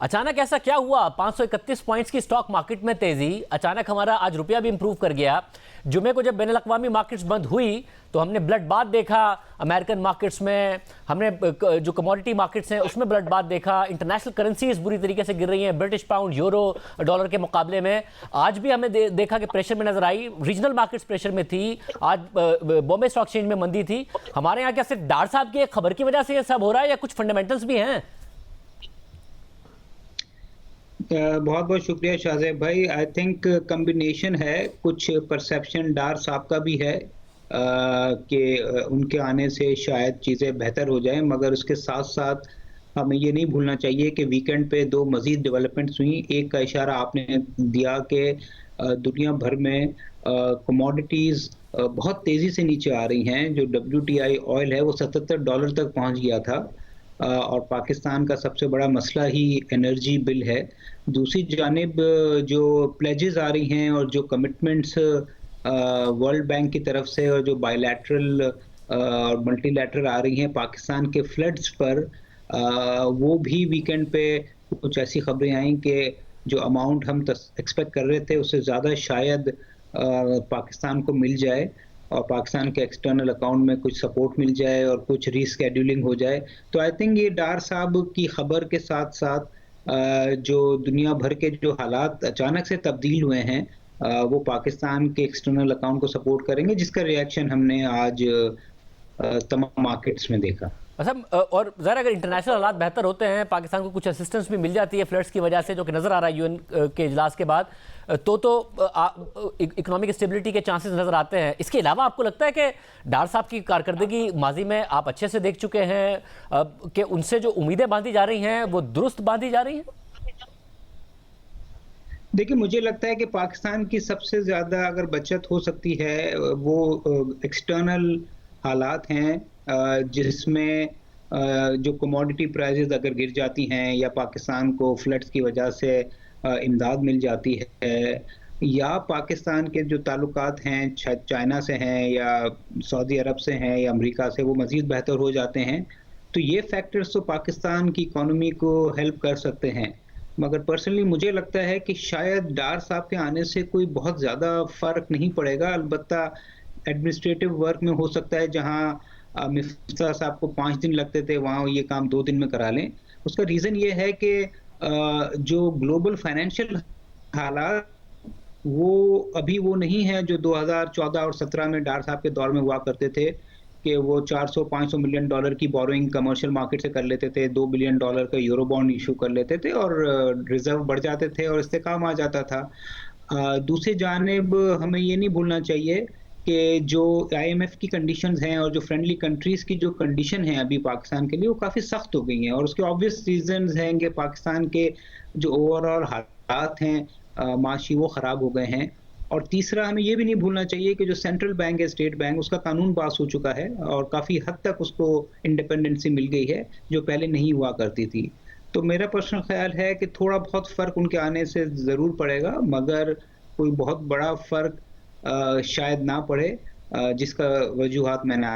अचानक ऐसा क्या हुआ? 531 पॉइंट्स की स्टॉक मार्केट में तेजी, अचानक हमारा आज रुपया भी इंप्रूव कर गया। जुमे को जब बैनुल-अक़वामी मार्केट्स बंद हुई तो हमने ब्लड बाथ देखा अमेरिकन मार्केट्स में, हमने जो कमोडिटी मार्केट्स हैं उसमें ब्लड बाथ देखा। इंटरनेशनल करेंसीज बुरी तरीके से गिर रही हैं, ब्रिटिश पाउंड, यूरो, डॉलर के मुकाबले में। आज भी हमें देखा कि प्रेशर में नजर आई, रीजनल मार्केट्स प्रेशर में थी। आज बॉम्बे स्टॉक एक्सचेंज में मंदी थी। हमारे यहाँ क्या सिर्फ डार साहब की एक खबर की वजह से ये सब हो रहा है या कुछ फंडामेंटल्स भी हैं? बहुत बहुत शुक्रिया शाहज़ेब भाई। आई थिंक कम्बिनेशन है, कुछ परसेप्शन डार साहब का भी है कि उनके आने से शायद चीज़ें बेहतर हो जाएं, मगर उसके साथ साथ हमें ये नहीं भूलना चाहिए कि वीकेंड पे दो मज़ीद डेवलपमेंट्स हुई। एक का इशारा आपने दिया कि दुनिया भर में कमोडिटीज़ बहुत तेज़ी से नीचे आ रही हैं। जो WTI ऑयल है वो $77 तक पहुंच गया था और पाकिस्तान का सबसे बड़ा मसला ही एनर्जी बिल है। दूसरी जानिब जो प्लेजेस आ रही हैं और जो कमिटमेंट्स वर्ल्ड बैंक की तरफ से और जो बायलैटरल और मल्टीलैटरल आ रही हैं पाकिस्तान के फ्लड्स पर, वो भी वीकेंड पे कुछ ऐसी खबरें आई कि जो अमाउंट हम एक्सपेक्ट कर रहे थे उससे ज़्यादा शायद पाकिस्तान को मिल जाए और पाकिस्तान के एक्सटर्नल अकाउंट में कुछ सपोर्ट मिल जाए और कुछ रीस्केड्यूलिंग हो जाए। तो आई थिंक ये डार साहब की खबर के साथ साथ जो दुनिया भर के जो हालात अचानक से तब्दील हुए हैं वो पाकिस्तान के एक्सटर्नल अकाउंट को सपोर्ट करेंगे, जिसका रिएक्शन हमने आज तमाम मार्केट्स में देखा। अच्छा, और ज़रा अगर इंटरनेशनल हालात बेहतर होते हैं, पाकिस्तान को कुछ असिस्टेंस भी मिल जाती है फ्लड्स की वजह से, जो कि नज़र आ रहा है यूएन के इजलास के बाद, तो इकोनॉमिक स्टेबिलिटी के चांसेस नज़र आते हैं। इसके अलावा आपको लगता है कि डार साहब की कारकर्दगी माजी में आप अच्छे से देख चुके हैं कि उनसे जो उम्मीदें बांधी जा रही हैं वो दुरुस्त बांधी जा रही हैं? देखिए, मुझे लगता है कि पाकिस्तान की सबसे ज़्यादा अगर बचत हो सकती है वो एक्सटर्नल हालात हैं, जिसमें जो कमोडिटी प्राइसेस अगर गिर जाती हैं या पाकिस्तान को फ्लड्स की वजह से इमदाद मिल जाती है, या पाकिस्तान के जो ताल्लुकात हैं चाइना से हैं या सऊदी अरब से हैं या अमेरिका से, वो मज़ीद बेहतर हो जाते हैं, तो ये फैक्टर्स तो पाकिस्तान की इकोनॉमी को हेल्प कर सकते हैं। मगर पर्सनली मुझे लगता है कि शायद डार साहब के आने से कोई बहुत ज़्यादा फ़र्क नहीं पड़ेगा। अलबत्ता एडमिनिस्ट्रेटिव वर्क में हो सकता है जहाँ मिफ्ता साहब को 5 दिन लगते थे, वहाँ ये काम 2 दिन में करा लें। उसका रीज़न ये है कि जो ग्लोबल फाइनेंशियल हालात वो अभी वो नहीं है जो 2014 और 17 में डार साहब के दौर में हुआ करते थे कि वो $400-500 मिलियन की बोरोइंग कमर्शियल मार्केट से कर लेते थे, $2 बिलियन का यूरो बॉन्ड इशू कर लेते थे और रिजर्व बढ़ जाते थे और इस्तेकाम आ जाता था। दूसरी जानिब हमें ये नहीं भूलना चाहिए कि जो IMF की कंडीशंस हैं और जो फ्रेंडली कंट्रीज़ की जो कंडीशन है अभी पाकिस्तान के लिए, वो काफ़ी सख्त हो गई हैं और उसके ऑब्वियस रीजंस हैं कि पाकिस्तान के जो ओवरऑल हालात हैं माशी, वो ख़राब हो गए हैं। और तीसरा, हमें ये भी नहीं भूलना चाहिए कि जो सेंट्रल बैंक है, स्टेट बैंक, उसका कानून पास हो चुका है और काफ़ी हद तक उसको इंडिपेंडेंसी मिल गई है जो पहले नहीं हुआ करती थी। तो मेरा पर्सनल ख्याल है कि थोड़ा बहुत फ़र्क उनके आने से ज़रूर पड़ेगा, मगर कोई बहुत बड़ा फ़र्क शायद ना पड़े, जिसका वजूहात मैंने